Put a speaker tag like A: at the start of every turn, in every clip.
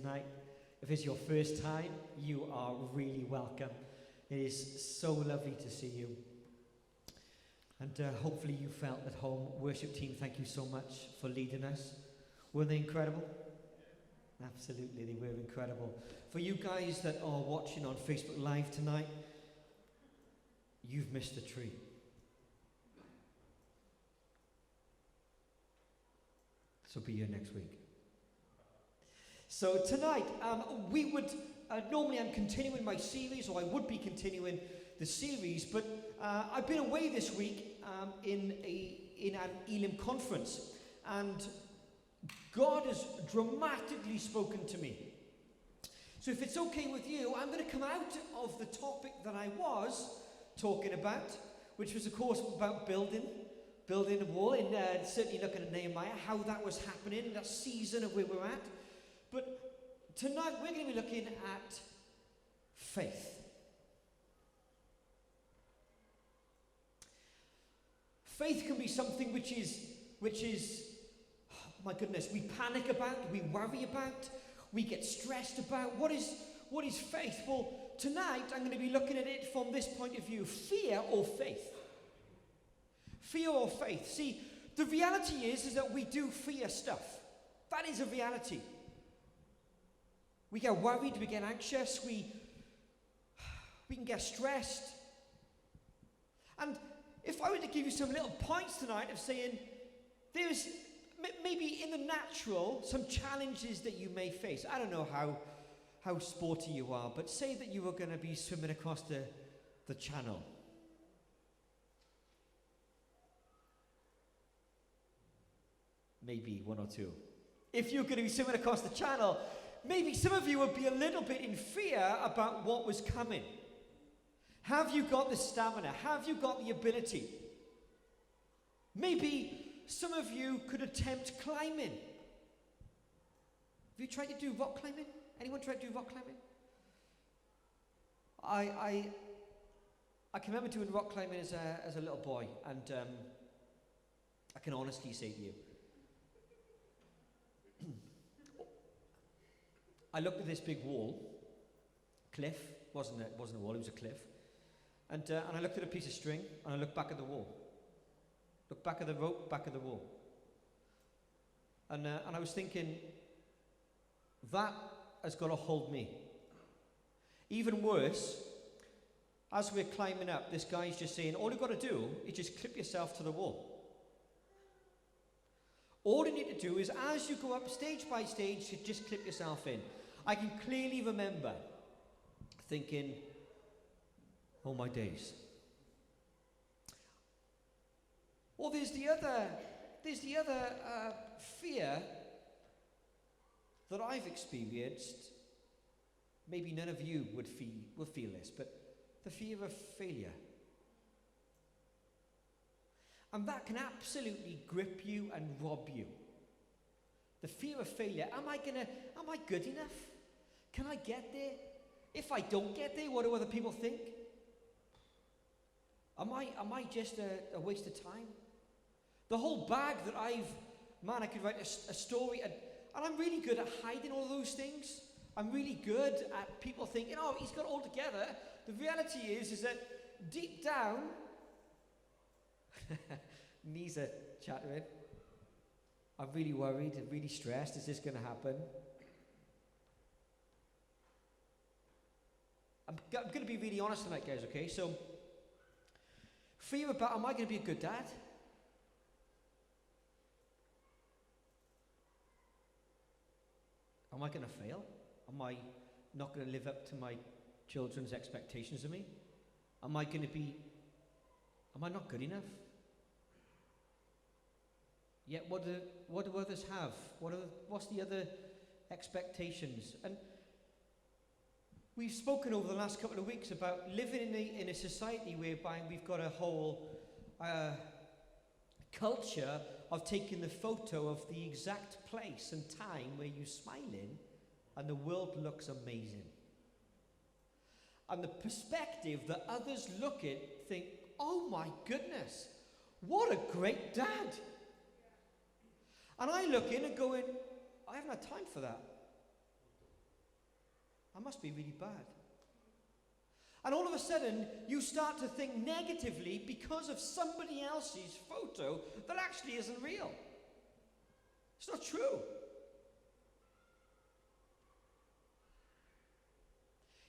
A: tonight. If it's your first time, you are really welcome. It is so lovely to see you. And hopefully you felt at home. Worship team, thank you so much for leading us. Weren't they incredible? Absolutely, they were incredible. For you guys that are watching on Facebook Live tonight, you've missed a treat. So be here next week. So tonight, normally I'm continuing my series, or I would be continuing the series, but I've been away this week in an Elim conference, and God has dramatically spoken to me. So if it's okay with you, I'm going to come out of the topic that I was talking about, which was of course about building a wall, and certainly looking at Nehemiah, how that was happening, that season of where we're at. But tonight we're going to be looking at faith. Faith can be something which is, oh my goodness, we panic about, we worry about, we get stressed about. What is faith? Well, tonight I'm going to be looking at it from this point of view: fear or faith. Fear or faith. See, the reality is that we do fear stuff. That is a reality. We get worried, we get anxious, we can get stressed. And if I were to give you some little points tonight of saying, there's maybe in the natural some challenges that you may face. I don't know how sporty you are, but say that you were going to be swimming across the channel. Maybe one or two. If you're going to be swimming across the channel, maybe some of you would be a little bit in fear about what was coming. Have you got the stamina? Have you got the ability? Maybe some of you could attempt climbing. Have you tried to do rock climbing? Anyone tried to do rock climbing? I can remember doing rock climbing as a little boy, and I can honestly say to you, I looked at this big cliff, wasn't a wall, it was a cliff, and I looked at a piece of string, and I looked back at the wall, looked back at the rope, back at the wall, and I was thinking, that has got to hold me. Even worse, as we're climbing up, this guy's just saying, all you've got to do is just clip yourself to the wall. All you need to do is, as you go up stage by stage, you just clip yourself in. I can clearly remember thinking, oh my days. Or there's the other fear that I've experienced. Maybe none of you will feel this, but the fear of failure. And that can absolutely grip you and rob you. The fear of failure. Am I good enough? Can I get there? If I don't get there, what do other people think? Am I just a waste of time? The whole bag that I could write a story, and I'm really good at hiding all those things. I'm really good at people thinking, oh, he's got it all together. The reality is that deep down, knees are chattering. I'm really worried, I'm really stressed. Is this going to happen? I'm going to be really honest tonight, guys, okay? So, fear about, am I going to be a good dad? Am I going to fail? Am I not going to live up to my children's expectations of me? Am I not good enough? Yet what do others have? What's the other expectations? And we've spoken over the last couple of weeks about living in a society whereby we've got a whole culture of taking the photo of the exact place and time where you're smiling and the world looks amazing. And the perspective that others look at think, oh my goodness, what a great dad. And I look in and going, I haven't had time for that. must be really bad. And all of a sudden, you start to think negatively because of somebody else's photo that actually isn't real. It's not true.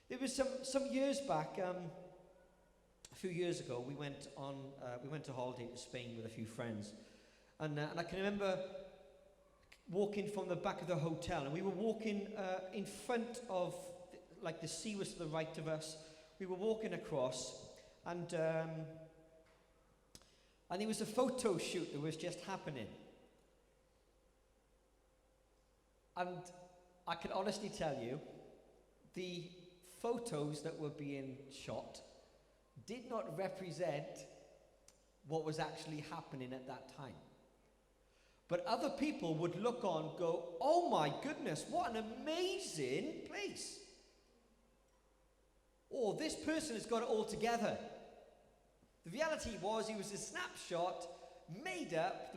A: There was some years back, a few years ago, we went to holiday to Spain with a few friends, and I can remember walking from the back of the hotel, and we were walking in front of, like, the sea was to the right of us. We were walking across, and there was a photo shoot that was just happening, and I can honestly tell you, the photos that were being shot did not represent what was actually happening at that time. But other people would look on and go, oh my goodness, what an amazing place. Oh, this person has got it all together. The reality was, it was a snapshot, made up,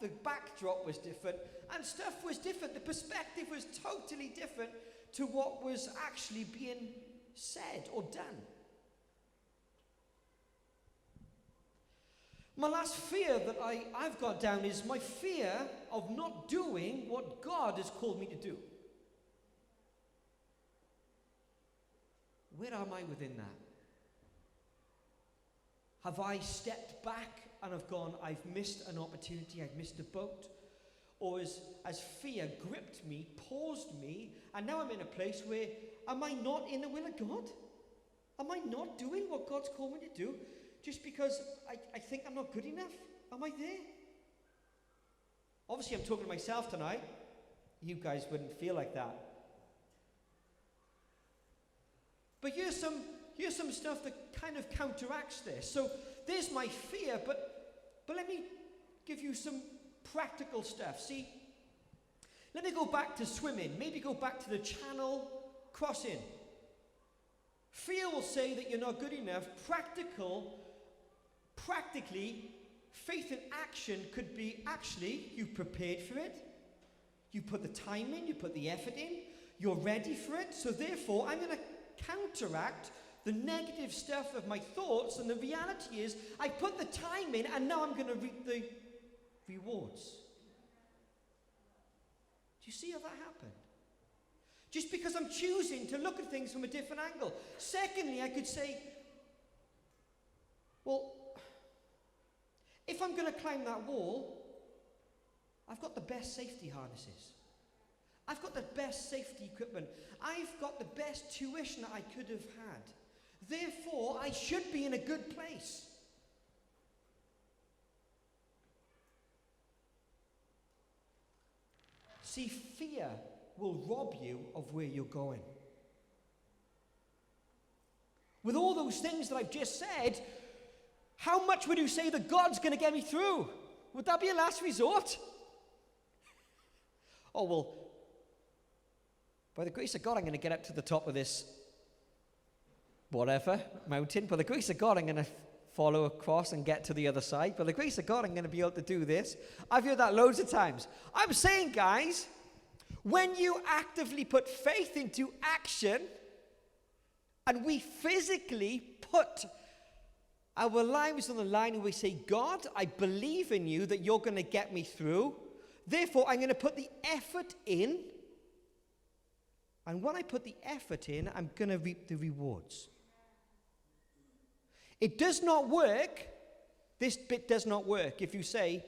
A: the backdrop was different, and stuff was different. The perspective was totally different to what was actually being said or done. My last fear that I've got down is my fear of not doing what God has called me to do. Where am I within that? Have I stepped back and have gone, I've missed an opportunity, I've missed a boat? Or has fear gripped me, paused me, and now I'm in a place where, am I not in the will of God? Am I not doing what God's called me to do? Just because I think I'm not good enough? Am I there? Obviously, I'm talking to myself tonight. You guys wouldn't feel like that. But here's some stuff that kind of counteracts this. So there's my fear, but let me give you some practical stuff. See, let me go back to swimming. Maybe go back to the channel crossing. Fear will say that you're not good enough. Practically, faith in action could be, actually, you prepared for it. You put the time in, you put the effort in, you're ready for it. So therefore, I'm going to counteract the negative stuff of my thoughts, and the reality is, I put the time in, and now I'm going to reap the rewards. Do you see how that happened? Just because I'm choosing to look at things from a different angle. Secondly, I could say, well, if I'm going to climb that wall, I've got the best safety harnesses. I've got the best safety equipment. I've got the best tuition that I could have had. Therefore, I should be in a good place. See, fear will rob you of where you're going. With all those things that I've just said, how much would you say that God's going to get me through? Would that be a last resort? Oh, well, by the grace of God, I'm going to get up to the top of this whatever mountain. By the grace of God, I'm going to follow across and get to the other side. By the grace of God, I'm going to be able to do this. I've heard that loads of times. I'm saying, guys, when you actively put faith into action, and we physically put our lives on the line, and we say, God, I believe in you that you're going to get me through. Therefore, I'm going to put the effort in. And when I put the effort in, I'm going to reap the rewards. It does not work. This bit does not work. If you say,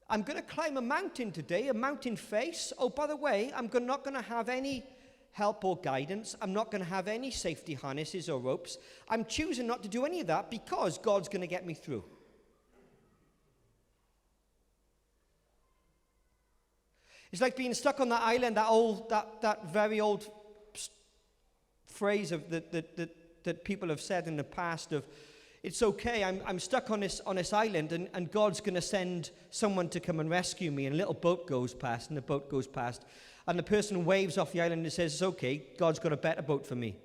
A: I'm going to climb a mountain today, a mountain face. Oh, by the way, I'm not going to have any help or guidance. I'm not going to have any safety harnesses or ropes. I'm choosing not to do any of that because God's going to get me through. It's like being stuck on that island, that very old phrase of that people have said in the past of, it's okay, I'm stuck on this island, and God's going to send someone to come and rescue me. And a little boat goes past, and the boat goes past, and the person waves off the island and says, it's okay, God's got a better boat for me.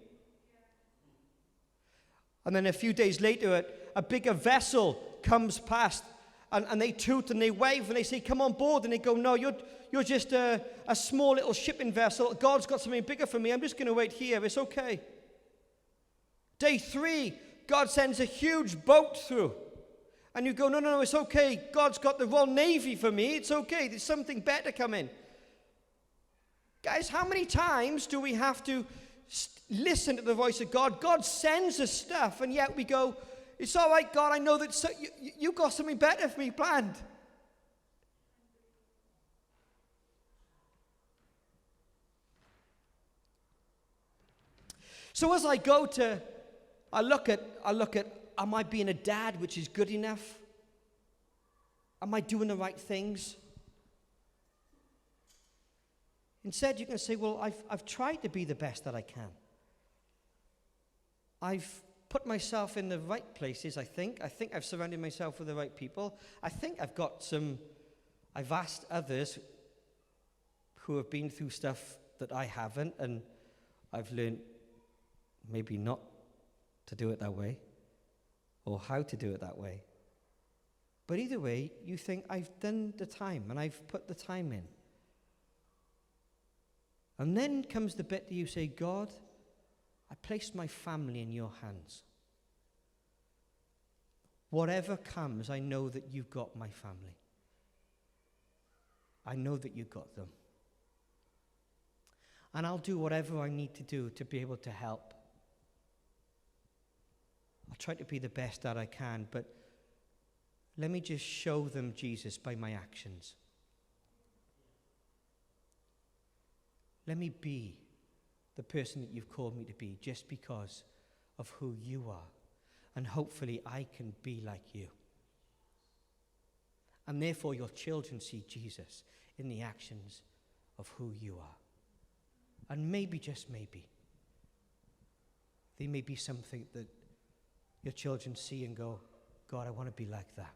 A: And then a few days later, a bigger vessel comes past, and they toot and they wave and they say, come on board. And they go, no, you're just a small little shipping vessel. God's got something bigger for me. I'm just going to wait here. It's okay. Day 3, God sends a huge boat through. And you go, no, it's okay. God's got the Royal Navy for me. It's okay. There's something better coming. Guys, how many times do we have to listen to the voice of God? God sends us stuff, and yet we go, it's all right, God, I know that you got something better for me planned. So as I look at, am I being a dad which is good enough? Am I doing the right things? Instead, you can say, well, I've tried to be the best that I can. I've put myself in the right places, I think. I think I've surrounded myself with the right people. I think I've asked others who have been through stuff that I haven't, and I've learned maybe not to do it that way, or how to do it that way. But either way, you think, I've done the time, and I've put the time in. And then comes the bit that you say, God, I place my family in your hands. Whatever comes, I know that you've got my family. I know that you've got them. And I'll do whatever I need to do to be able to help. I'll try to be the best that I can, but let me just show them Jesus by my actions. Let me be the person that you've called me to be just because of who you are. And hopefully I can be like you. And therefore your children see Jesus in the actions of who you are. And maybe, just maybe, there may be something that your children see and go, God, I want to be like that.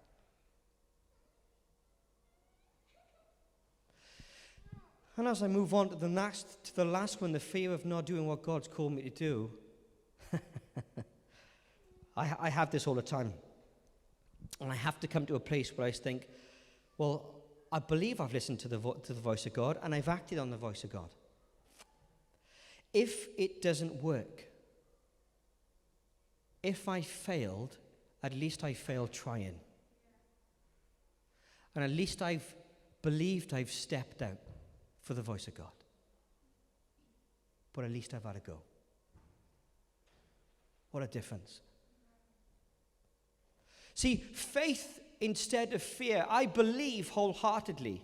A: And as I move on to the last one, the fear of not doing what God's called me to do, I have this all the time. And I have to come to a place where I think, well, I believe I've listened to the voice of God, and I've acted on the voice of God. If it doesn't work, if I failed, at least I failed trying. And at least I've believed I've stepped out for the voice of God. But at least I've had a go. What a difference. See, faith instead of fear. I believe wholeheartedly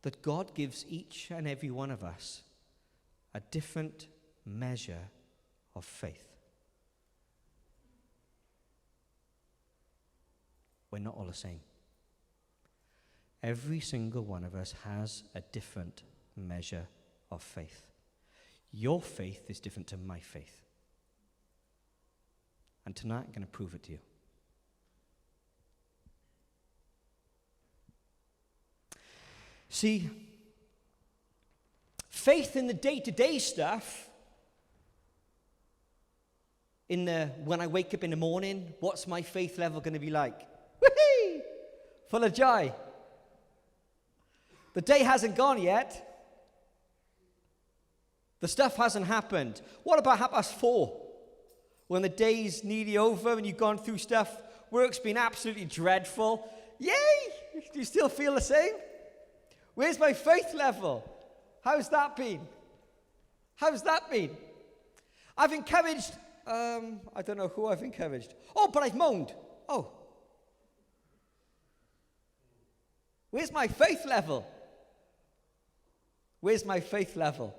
A: that God gives each and every one of us a different measure of faith. We're not all the same. Every single one of us has a different measure of faith. Your faith is different to my faith. And tonight I'm going to prove it to you. See, faith in the day-to-day stuff, in the when I wake up in the morning, what's my faith level going to be like? Whee! Full of joy. The day hasn't gone yet. The stuff hasn't happened. What about 4:30? When the day's nearly over and you've gone through stuff, work's been absolutely dreadful. Yay! Do you still feel the same? Where's my faith level? How's that been? How's that been? I've encouraged, I don't know who I've encouraged. Oh, but I've moaned. Oh. Where's my faith level? Where's my faith level?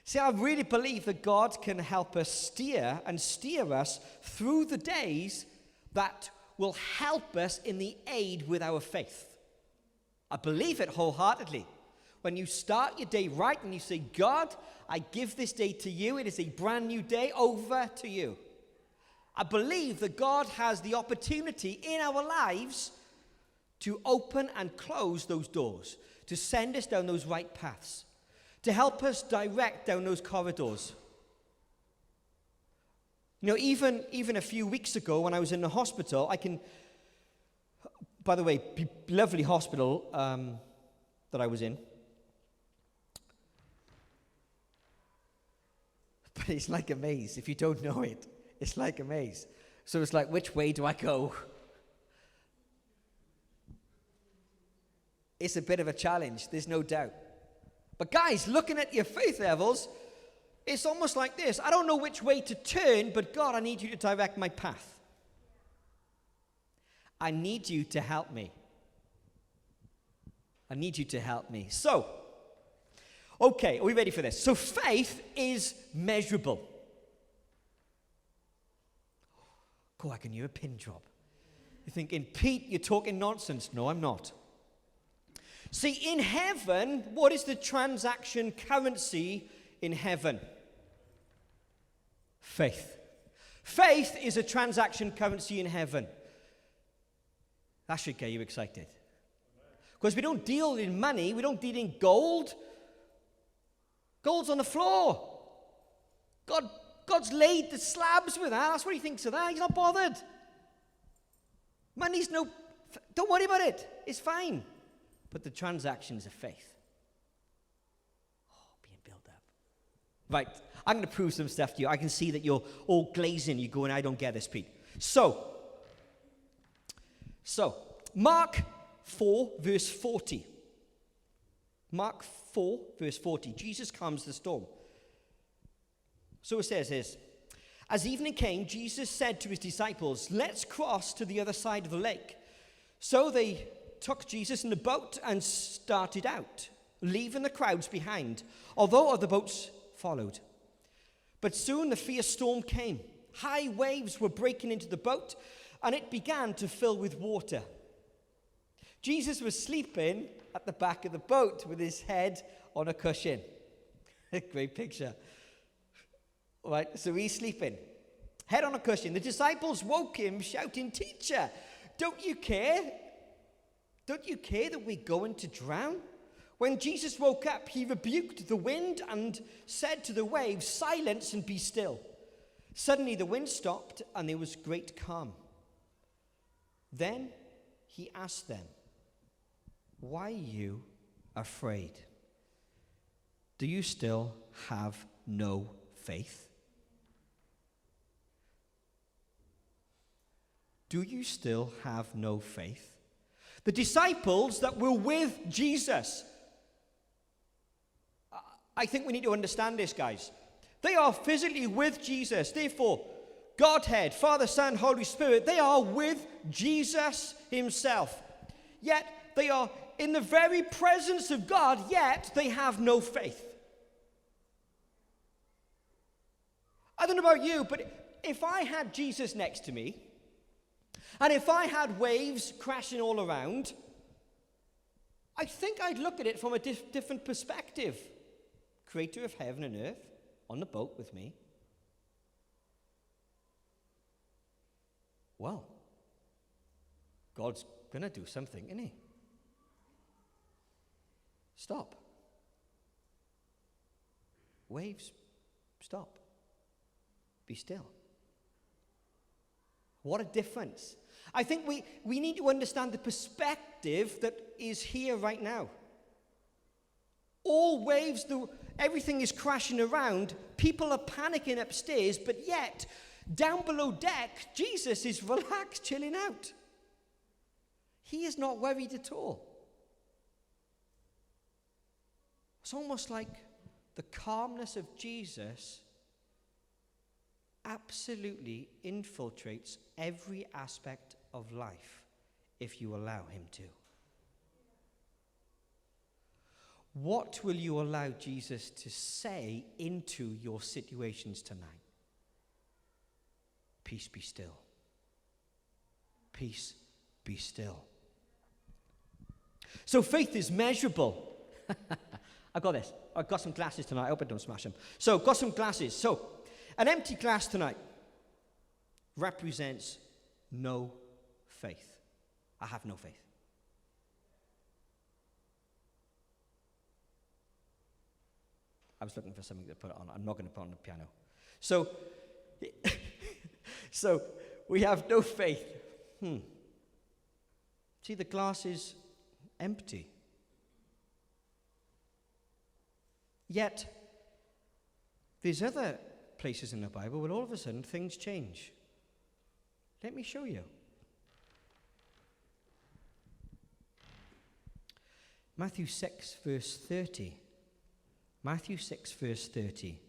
A: See, I really believe that God can help us steer us through the days that will help us in the aid with our faith. I believe it wholeheartedly. When you start your day right and you say, God, I give this day to you. It is a brand new day, over to you. I believe that God has the opportunity in our lives to open and close those doors, to send us down those right paths, to help us direct down those corridors. You know, even a few weeks ago when I was in the hospital, by the way, lovely hospital that I was in. But it's like a maze. If you don't know it, it's like a maze. So it's like, which way do I go? It's a bit of a challenge, there's no doubt. But guys, looking at your faith levels, it's almost like this. I don't know which way to turn, but God, I need you to direct my path. I need you to help me. I need you to help me. So, okay, are we ready for this? So faith is measurable. Oh, I can hear a pin drop. You're thinking, Pete, you're talking nonsense. No, I'm not. See, in heaven, what is the transaction currency in heaven? Faith. Faith is a transaction currency in heaven. That should get you excited. Because we don't deal in money, we don't deal in gold. Gold's on the floor. God's laid the slabs with that. That's what he thinks of that. He's not bothered. Money's don't worry about it. It's fine. But the transactions of faith. Oh, being built up. Right, I'm going to prove some stuff to you. I can see that you're all glazing. You're going, I don't get this, Pete. So, Mark 4, verse 40. Mark 4, verse 40. Jesus calms the storm. So it says this. As evening came, Jesus said to his disciples, let's cross to the other side of the lake. So they took Jesus in the boat and started out, leaving the crowds behind, although other boats followed. But soon the fierce storm came. High waves were breaking into the boat, and it began to fill with water. Jesus was sleeping at the back of the boat with his head on a cushion. Great picture. All right, so he's sleeping, head on a cushion. The disciples woke him, shouting, Teacher, don't you care? Don't you care that we're going to drown? When Jesus woke up, he rebuked the wind and said to the waves, silence and be still. Suddenly the wind stopped and there was great calm. Then he asked them, why are you afraid? Do you still have no faith? Do you still have no faith? The disciples that were with Jesus, I think we need to understand this, guys. They are physically with Jesus. Therefore, Godhead, Father, Son, Holy Spirit, they are with Jesus himself. Yet, they are in the very presence of God, yet they have no faith. I don't know about you, but if I had Jesus next to me, and if I had waves crashing all around, I think I'd look at it from a different perspective. Creator of heaven and earth, on the boat with me. Well, God's going to do something, isn't he? Stop. Waves, stop. Be still. What a difference. I think we need to understand the perspective that is here right now. All waves, everything is crashing around. People are panicking upstairs, but yet, down below deck, Jesus is relaxed, chilling out. He is not worried at all. It's almost like the calmness of Jesus absolutely infiltrates every aspect of life if you allow him to. What will you allow Jesus to say into your situations tonight? Peace be still. Peace be still. So faith is measurable. I've got this. I've got some glasses tonight. I hope I don't smash them. So, got some glasses. So, an empty glass tonight represents no faith. I have no faith. I was looking for something to put it on. I'm not going to put it on the piano. So, So we have no faith. See, the glass is empty. Yet, there's other places in the Bible where all of a sudden things change. Let me show you. Matthew 6, verse 30. Matthew 6, verse 30.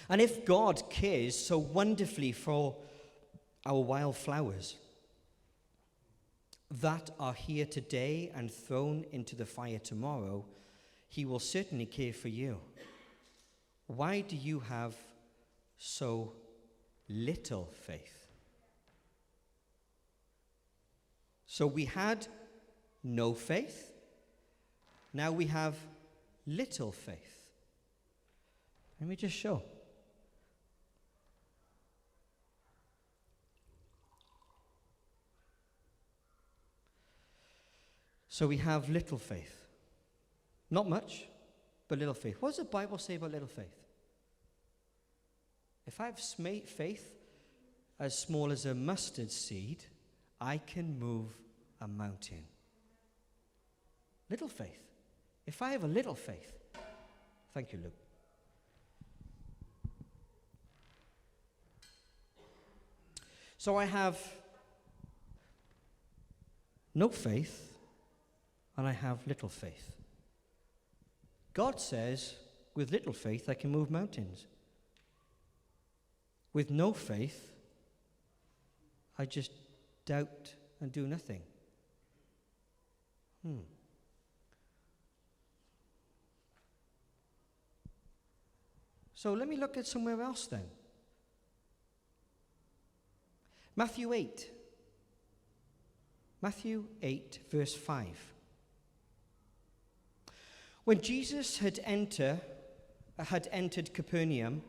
A: And if God cares so wonderfully for our wildflowers that are here today and thrown into the fire tomorrow, he will certainly care for you. Why do you have so little faith? So we had no faith. Now we have little faith. Let me just show. So we have little faith. Not much, but little faith. What does the Bible say about little faith? If I have faith as small as a mustard seed, I can move a mountain. Little faith. If I have a little faith. Thank you, Luke. So I have no faith, and I have little faith. God says, with little faith, I can move mountains. With no faith, I just doubt and do nothing. So let me look at somewhere else then. Matthew 8. Matthew 8, verse 5. When Jesus had entered Capernaum,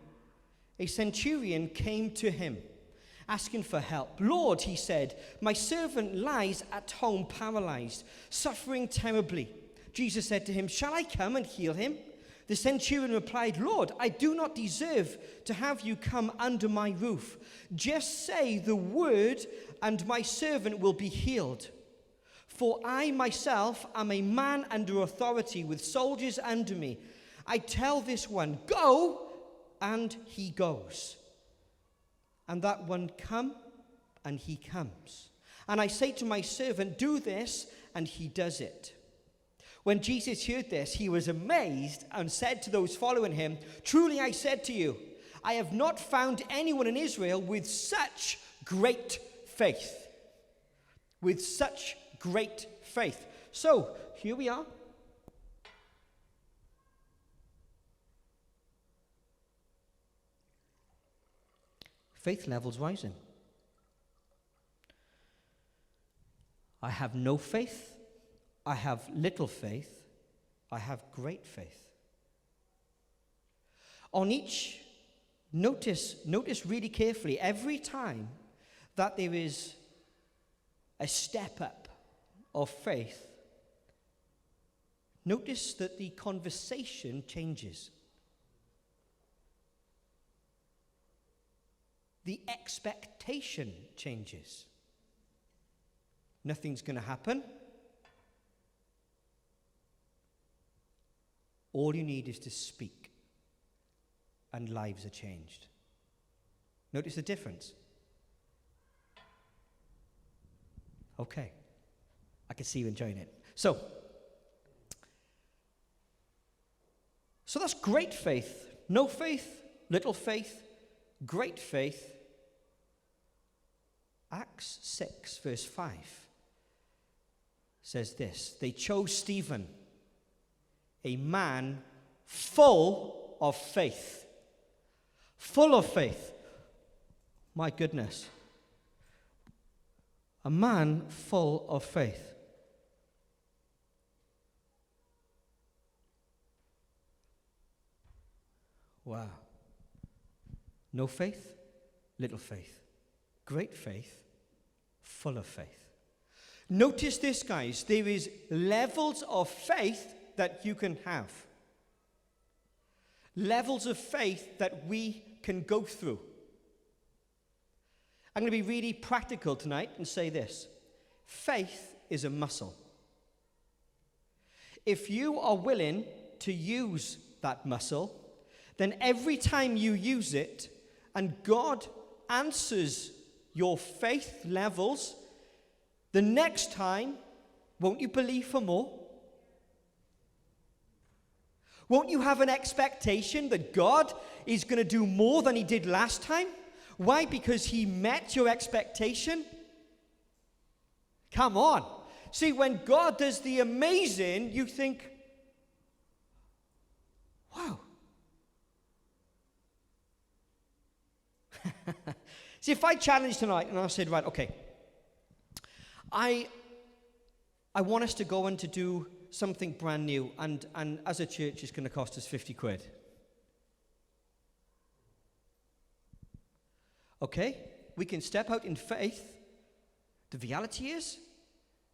A: a centurion came to him, asking for help. Lord, he said, my servant lies at home paralyzed, suffering terribly. Jesus said to him, shall I come and heal him? The centurion replied, Lord, I do not deserve to have you come under my roof. Just say the word, and my servant will be healed. For I myself am a man under authority with soldiers under me. I tell this one, go, and he goes. And that one, come, and he comes. And I say to my servant, do this, and he does it. When Jesus heard this, he was amazed and said to those following him, truly I said to you, I have not found anyone in Israel with such great faith. With such great faith. So, here we are. Faith levels rising. I have no faith. I have little faith. I have great faith. On each, notice really carefully, every time that there is a step up of faith, notice that the conversation changes. The expectation changes. Nothing's going to happen. All you need is to speak, and lives are changed. Notice the difference. Okay. I can see you enjoying it. So that's great faith. No faith, little faith, great faith. Acts 6, verse 5 says this. They chose Stephen, a man full of faith. Full of faith. My goodness. A man full of faith. Wow. No faith, little faith. Great faith, full of faith. Notice this, guys. There is levels of faith that you can have. Levels of faith that we can go through. I'm going to be really practical tonight and say this. Faith is a muscle. If you are willing to use that muscle, then every time you use it and God answers your faith levels, the next time, won't you believe for more? Won't you have an expectation that God is going to do more than he did last time? Why? Because he met your expectation? Come on. See, when God does the amazing, you think, wow. See, if I challenged tonight and I said, right, okay, I want us to go and to do something brand new, and as a church, it's going to cost us 50 quid. Okay, we can step out in faith. The reality is,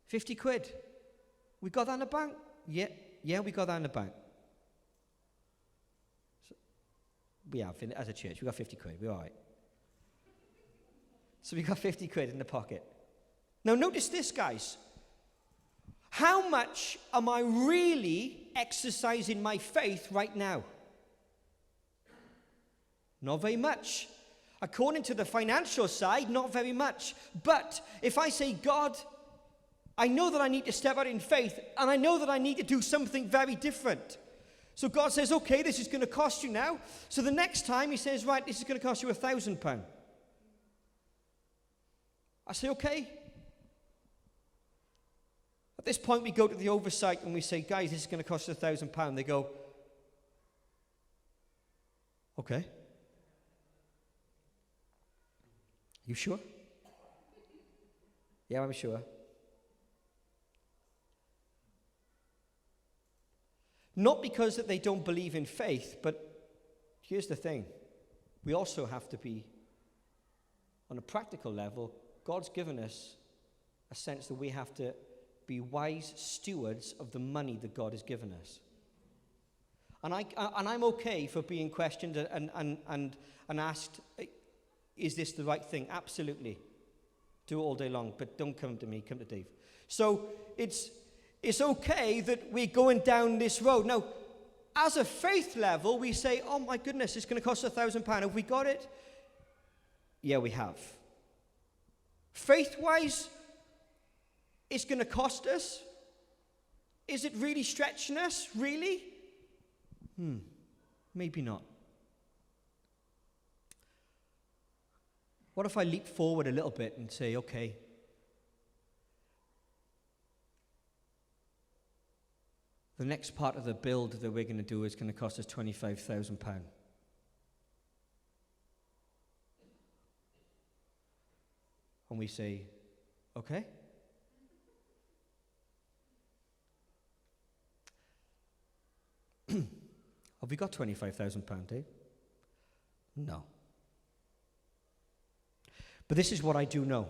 A: 50 quid. We got that in the bank? Yeah, we got that in the bank. So we have, as a church, we got 50 quid. We're all right. So we got 50 quid in the pocket. Now notice this, guys. How much am I really exercising my faith right now? Not very much. According to the financial side, not very much. But if I say, God, I know that I need to step out in faith, and I know that I need to do something very different. So God says, okay, this is going to cost you now. So the next time he says, right, this is going to cost you £1,000. I say, okay. At this point, we go to the oversight and we say, guys, this is going to cost us £1,000. They go, okay. You sure? Yeah, I'm sure. Not because that they don't believe in faith, but here's the thing. We also have to be, on a practical level, God's given us a sense that we have to be wise stewards of the money that God has given us. And I'm okay for being questioned and asked, is this the right thing? Absolutely. Do it all day long, but don't come to me, come to Dave. So it's okay that we're going down this road. Now, as a faith level, we say, oh my goodness, it's going to cost £1,000. Have we got it? Yeah, we have. Faith-wise, it's going to cost us. Is it really stretching us? Really? Maybe not. What if I leap forward a little bit and say, okay, the next part of the build that we're going to do is going to cost us £25,000. And we say, okay. Have we got £25,000, Dave? No. But this is what I do know,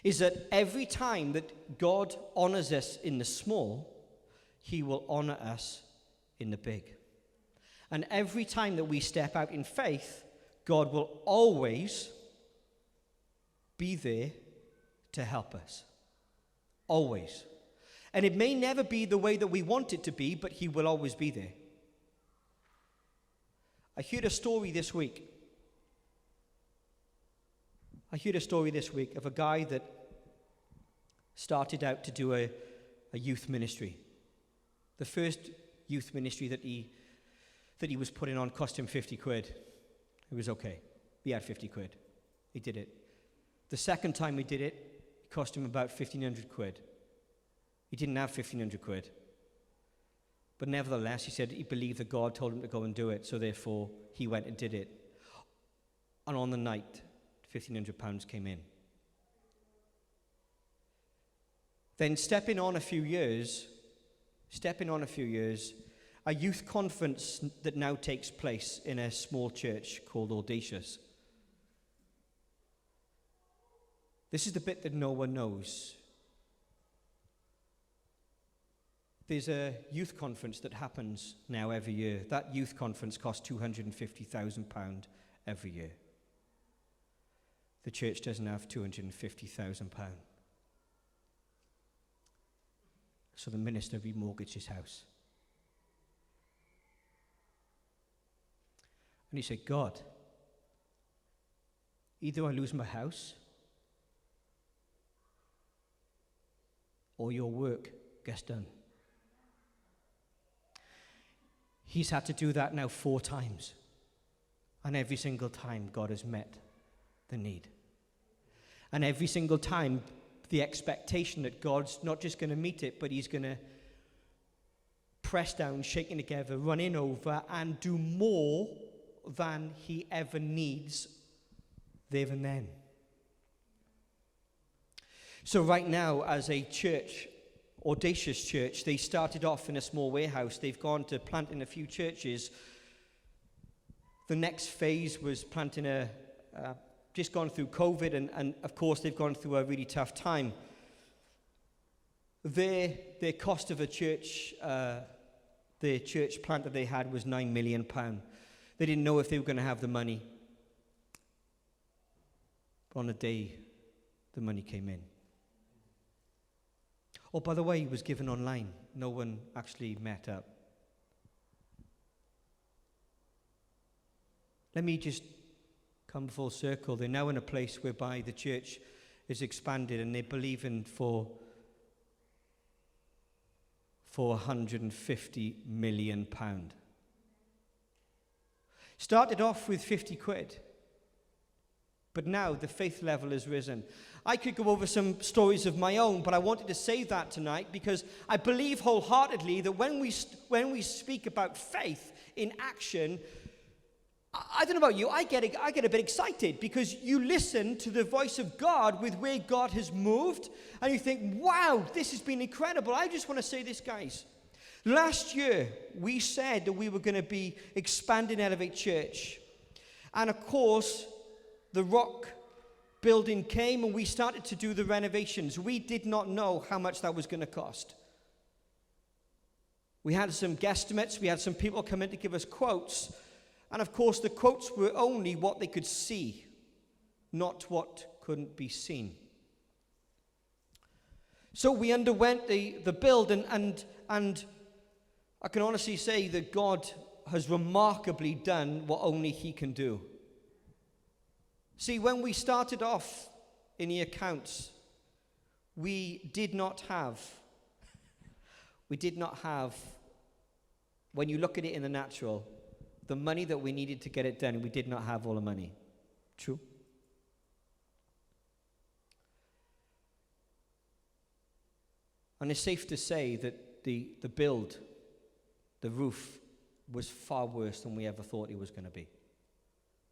A: is that every time that God honors us in the small, he will honor us in the big. And every time that we step out in faith, God will always be there to help us. Always. And it may never be the way that we want it to be, but he will always be there. I heard a story this week of a guy that started out to do a youth ministry. The first youth ministry that he was putting on cost him 50 quid. It was okay. He had 50 quid. He did it. The second time he did it, it cost him about 1,500 quid. He didn't have 1,500 quid. But nevertheless, he said he believed that God told him to go and do it, so therefore he went and did it. And on the night, £1,500 came in. Then stepping on a few years, a youth conference that now takes place in a small church called Audacious. This is the bit that no one knows. There's a youth conference that happens now every year. That youth conference costs £250,000 every year. the church doesn't have £250,000. So the minister remortgaged his house. And he said, God, either I lose my house or your work gets done. He's had to do that now 4 times. And every single time God has met the need. And every single time the expectation that God's not just going to meet it, but he's going to press down, shaking together, running over, and do more than he ever needs there and then. So right now, as a church, Audacious Church, they started off in a small warehouse. They've gone to planting a few churches. The next phase was planting just gone through COVID, and of course they've gone through a really tough time. Their cost of a church, the church plant that they had was £9 million. They didn't know if they were going to have the money. But on the day, the money came in. Oh, by the way, it was given online. No one actually met up. Let me just come full circle. They're now in a place whereby the church is expanded, and they're believing for £150 million. Started off with 50 quid. But now the faith level has risen. I could go over some stories of my own, but I wanted to say that tonight because I believe wholeheartedly that when we speak about faith in action, I don't know about you, I get a bit excited because you listen to the voice of God with where God has moved, and you think, wow, this has been incredible. I just want to say this, guys. Last year, we said that we were going to be expanding Elevate Church. And of course, the rock building came and we started to do the renovations. We did not know how much that was going to cost. We had some guesstimates. We had some people come in to give us quotes. And of course, the quotes were only what they could see, not what couldn't be seen. So we underwent the build, and I can honestly say that God has remarkably done what only he can do. See, when we started off in the accounts, we did not have, when you look at it in the natural, the money that we needed to get it done. We did not have all the money. True? And it's safe to say that the build, the roof, was far worse than we ever thought it was going to be.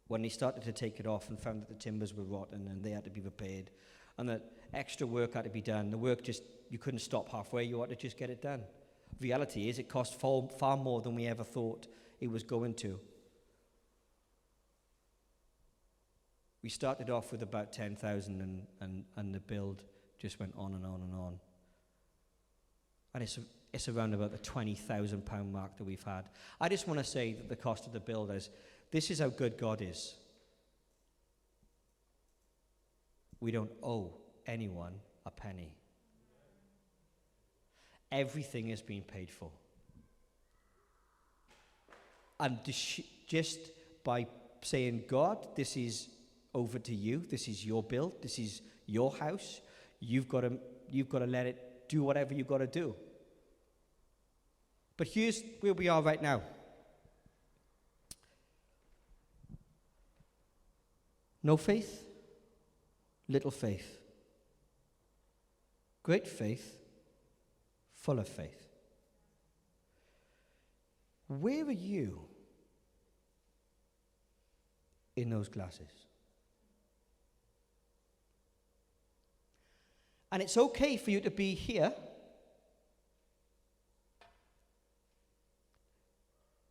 A: When they started to take it off and found that the timbers were rotten and they had to be repaired and that extra work had to be done, the work just, you couldn't stop halfway, you had to just get it done. Reality is it cost far more than we ever thought it was going to. We started off with about 10,000 and the build just went on and on and on. And it's around about the £20,000 mark that we've had. I just want to say that the cost of the build is, this is how good God is. We don't owe anyone a penny. Everything has been paid for. And just by saying, God, this is over to you, this is your build, this is your house, you've got to let it do whatever you've got to do. But here's where we are right now. No faith, little faith. Great faith, full of faith. Where are you in those glasses? And it's okay for you to be here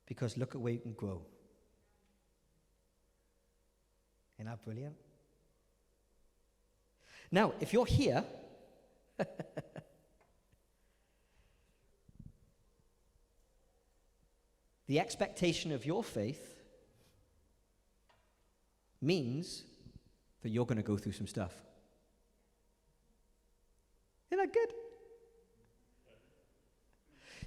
A: because look at where you can grow. Isn't that brilliant? Now, if you're here, the expectation of your faith means that you're going to go through some stuff. Isn't that good?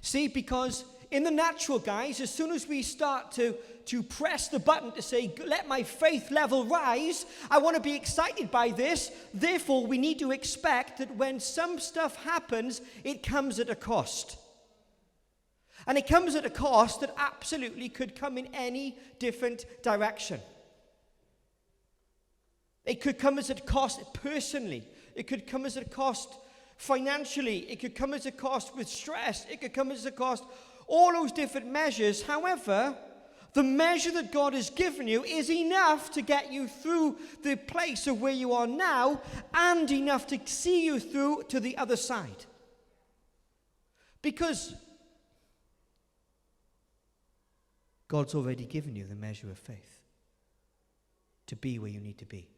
A: See, because in the natural, guys, as soon as we start to press the button to say, let my faith level rise, I want to be excited by this. Therefore, we need to expect that when some stuff happens, it comes at a cost. And it comes at a cost that absolutely could come in any different direction. It could come as a cost personally. It could come as a cost financially. It could come as a cost with stress. It could come as a cost, all those different measures. However, the measure that God has given you is enough to get you through the place of where you are now and enough to see you through to the other side. Because God's already given you the measure of faith to be where you need to be.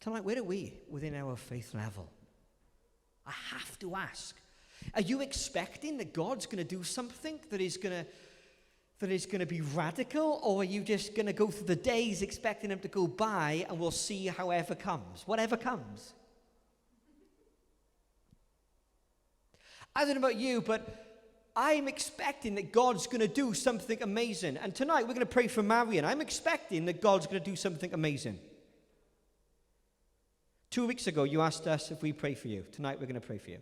A: Tonight, where are we within our faith level? I have to ask. Are you expecting that God's going to do something that is going to be radical, or are you just going to go through the days expecting him to go by and we'll see however comes, whatever comes? I don't know about you, but I'm expecting that God's going to do something amazing. And tonight we're going to pray for Marion. I'm expecting that God's going to do something amazing. 2 weeks ago, you asked us if we pray for you. Tonight, we're going to pray for you.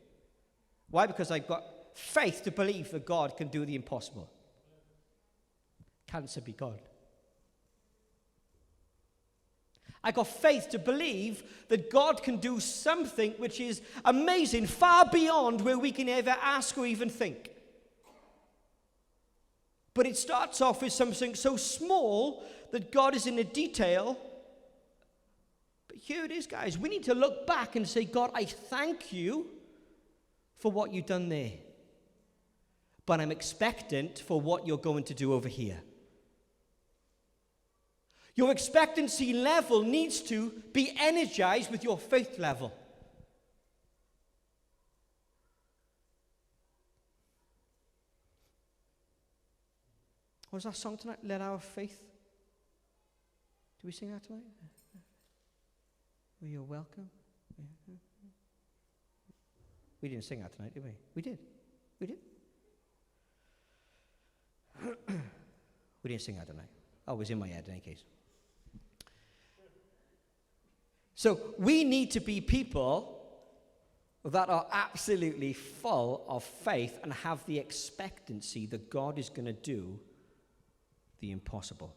A: Why? Because I've got faith to believe that God can do the impossible. Cancer be God. I got faith to believe that God can do something which is amazing, far beyond where we can ever ask or even think. But it starts off with something so small that God is in the detail. But here it is, guys. We need to look back and say, God, I thank you for what you've done there. But I'm expectant for what you're going to do over here. Your expectancy level needs to be energized with your faith level. What was that song tonight? Let our faith. Did we sing that tonight? Well, you're welcome. We didn't sing that tonight, did we? We did. We did. We didn't sing that tonight. Oh, it was in my head in any case. So we need to be people that are absolutely full of faith and have the expectancy that God is going to do the impossible.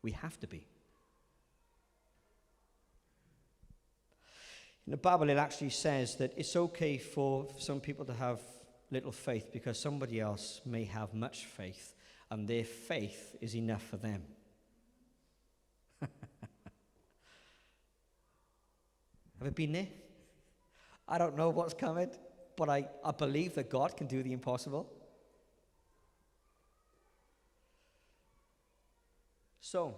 A: We have to be. In the Bible, it actually says that it's okay for some people to have little faith because somebody else may have much faith, and their faith is enough for them. Have you been there? I don't know what's coming, but I believe that God can do the impossible. So,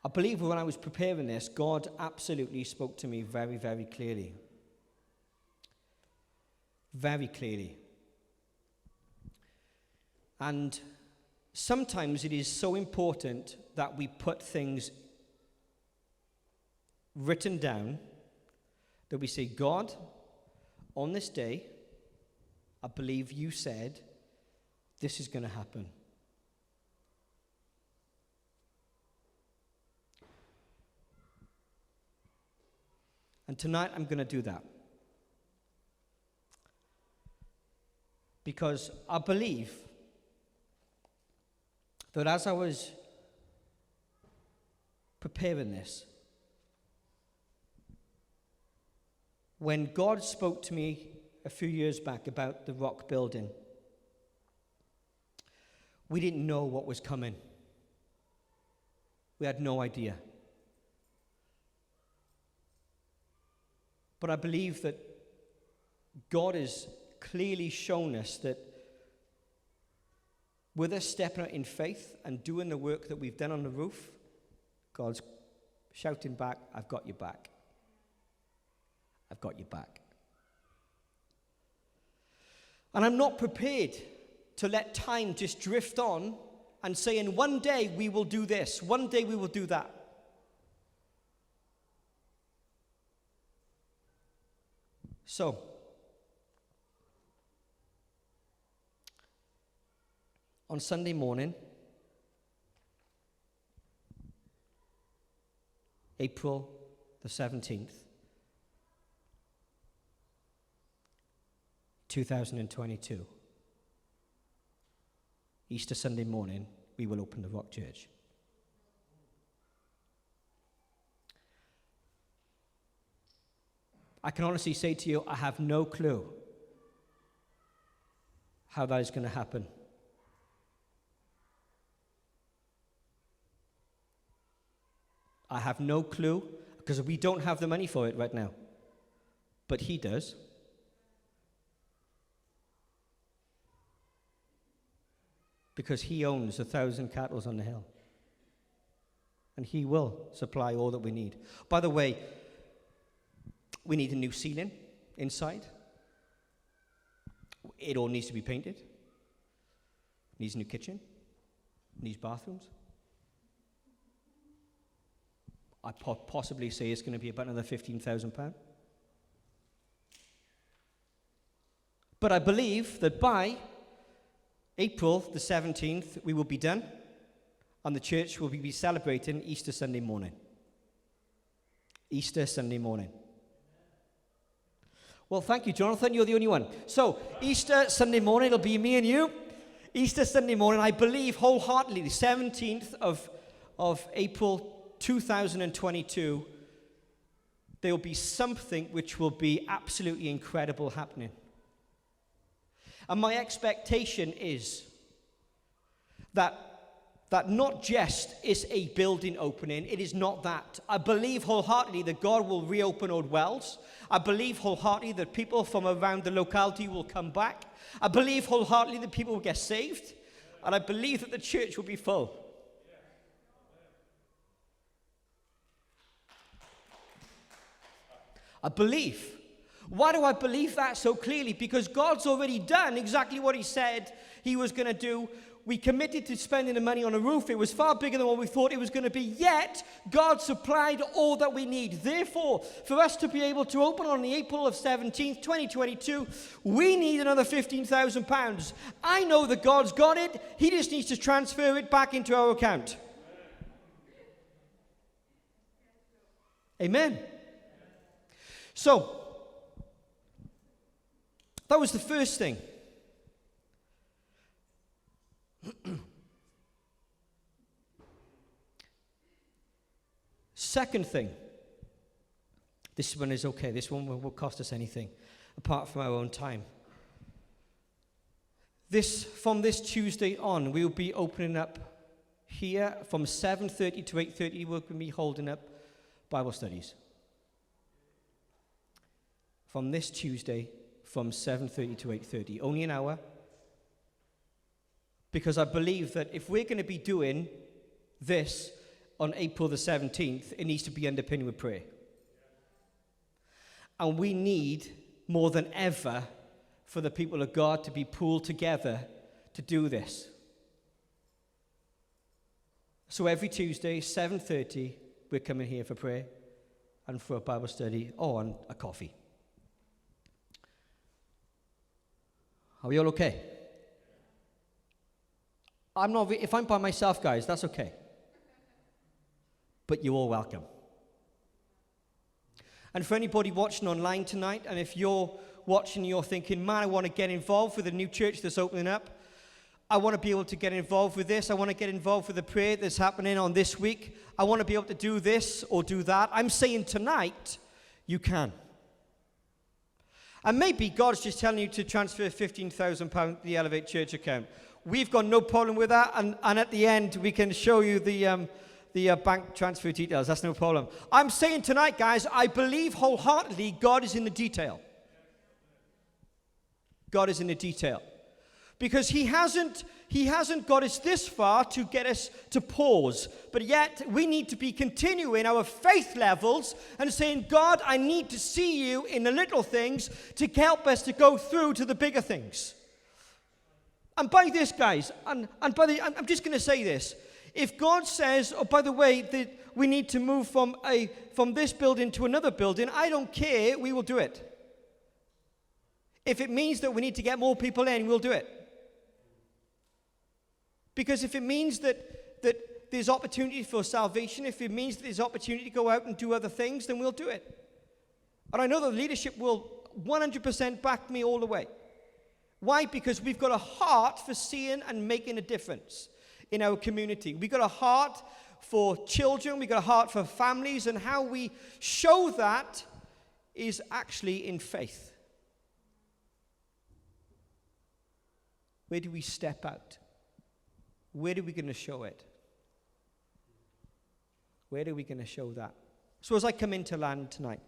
A: I believe when I was preparing this, God absolutely spoke to me very, very clearly. Very clearly. And sometimes it is so important that we put things written down, that we say, God, on this day, I believe you said this is going to happen. And tonight I'm going to do that. Because I believe that as I was preparing this, when God spoke to me a few years back about the rock building, we didn't know what was coming. We had no idea. But I believe that God has clearly shown us that with us stepping out in faith and doing the work that we've done on the roof, God's shouting back, I've got your back. I've got your back. And I'm not prepared to let time just drift on and say, in one day we will do this, one day we will do that. So, on Sunday morning, April the 17th, 2022, Easter Sunday morning, we will open the Rock Church. I can honestly say to you, I have no clue how that is going to happen. I have no clue, because we don't have the money for it right now. But he does. Because he owns 1,000 cattle on the hill. And he will supply all that we need. By the way, we need a new ceiling inside. It all needs to be painted. Needs a new kitchen. Needs bathrooms. I possibly say it's going to be about another £15,000. But I believe that by April the 17th, we will be done, and the church will be celebrating Easter Sunday morning. Easter Sunday morning. Well, thank you, Jonathan. You're the only one. So, Easter Sunday morning, it'll be me and you. Easter Sunday morning, I believe wholeheartedly, the 17th of April 2022, there will be something which will be absolutely incredible happening. And my expectation is that not just is a building opening, it is not that. I believe wholeheartedly that God will reopen old wells. I believe wholeheartedly that people from around the locality will come back. I believe wholeheartedly that people will get saved. And I believe that the church will be full. I believe. Why do I believe that so clearly? Because God's already done exactly what he said he was going to do. We committed to spending the money on a roof. It was far bigger than what we thought it was going to be. Yet, God supplied all that we need. Therefore, for us to be able to open on the April of 17th, 2022, we need another £15,000. I know that God's got it. He just needs to transfer it back into our account. Amen. So, that was the first thing. Second thing. This one is okay. This one won't cost us anything, apart from our own time. From this Tuesday on, we will be opening up here from 7:30 to 8:30. We're going to be holding up Bible studies. From this Tuesday, from 7:30 to 8:30, only an hour. Because I believe that if we're going to be doing this on April the 17th, it needs to be underpinned with prayer. And we need, more than ever, for the people of God to be pulled together to do this. So every Tuesday, 7:30, we're coming here for prayer and for a Bible study and a coffee. Are we all okay? If I'm by myself, guys, that's okay. But you're all welcome. And for anybody watching online tonight, and if you're watching and you're thinking, man, I want to get involved with the new church that's opening up. I want to be able to get involved with this. I want to get involved with the prayer that's happening on this week. I want to be able to do this or do that. I'm saying tonight, you can. And maybe God's just telling you to transfer £15,000 to the Elevate Church account. We've got no problem with that, and at the end, we can show you the bank transfer details. That's no problem. I'm saying tonight, guys, I believe wholeheartedly God is in the detail. God is in the detail. Because he hasn't got us this far to get us to pause. But yet, we need to be continuing our faith levels and saying, God, I need to see you in the little things to help us to go through to the bigger things. And by this, guys, I'm just going to say this. If God says, oh, by the way, that we need to move from this building to another building, I don't care, we will do it. If it means that we need to get more people in, we'll do it. Because if it means that there's opportunity for salvation, if it means that there's opportunity to go out and do other things, then we'll do it. And I know the leadership will 100% back me all the way. Why? Because we've got a heart for seeing and making a difference in our community. We've got a heart for children. We've got a heart for families. And how we show that is actually in faith. Where do we step out? Where are we going to show it? Where are we going to show that? So as I come into land tonight,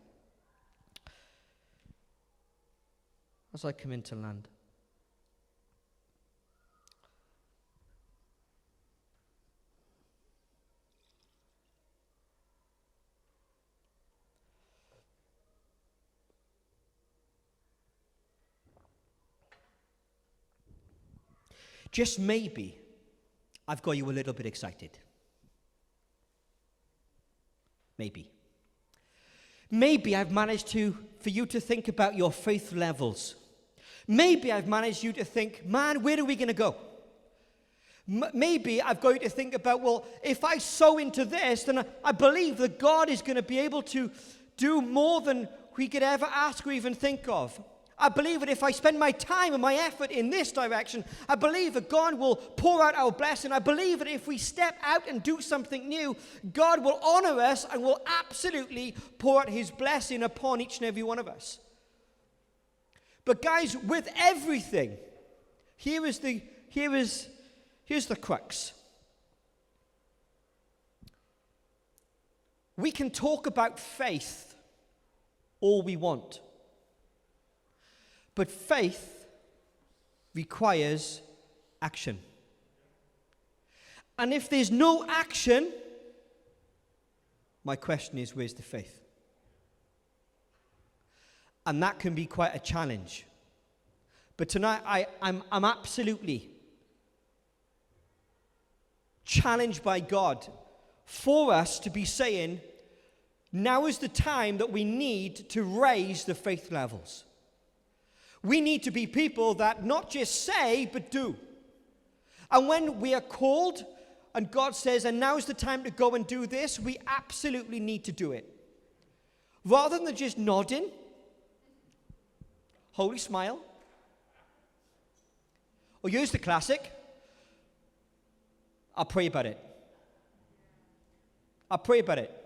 A: just maybe I've got you a little bit excited. Maybe. Maybe I've managed for you to think about your faith levels. Maybe I've managed you to think, man, where are we going to go? Maybe I've got you to think about, well, if I sow into this, then I believe that God is going to be able to do more than we could ever ask or even think of. I believe that if I spend my time and my effort in this direction, I believe that God will pour out our blessing. I believe that if we step out and do something new, God will honor us and will absolutely pour out his blessing upon each and every one of us. But guys, with everything, here's the crux. We can talk about faith all we want. But faith requires action. And if there's no action, my question is, where's the faith? And that can be quite a challenge. But tonight, I'm absolutely challenged by God for us to be saying, now is the time that we need to raise the faith levels. We need to be people that not just say, but do. And when we are called, and God says, and now's the time to go and do this, we absolutely need to do it. Rather than just nodding, holy smile, or use the classic, I'll pray about it. I'll pray about it.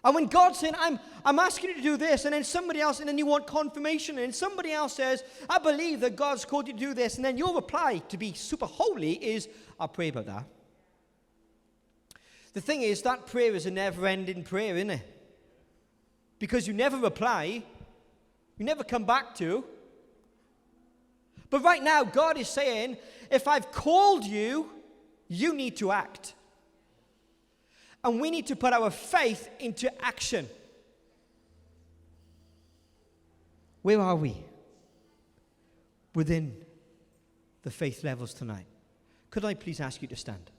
A: And when God's saying, I'm asking you to do this, and then somebody else, and then you want confirmation, and somebody else says, I believe that God's called you to do this, and then your reply to be super holy is, I'll pray about that. The thing is, that prayer is a never-ending prayer, isn't it? Because you never reply, you never come back to. But right now, God is saying, if I've called you, you need to act. And we need to put our faith into action. Where are we within the faith levels tonight? Could I please ask you to stand?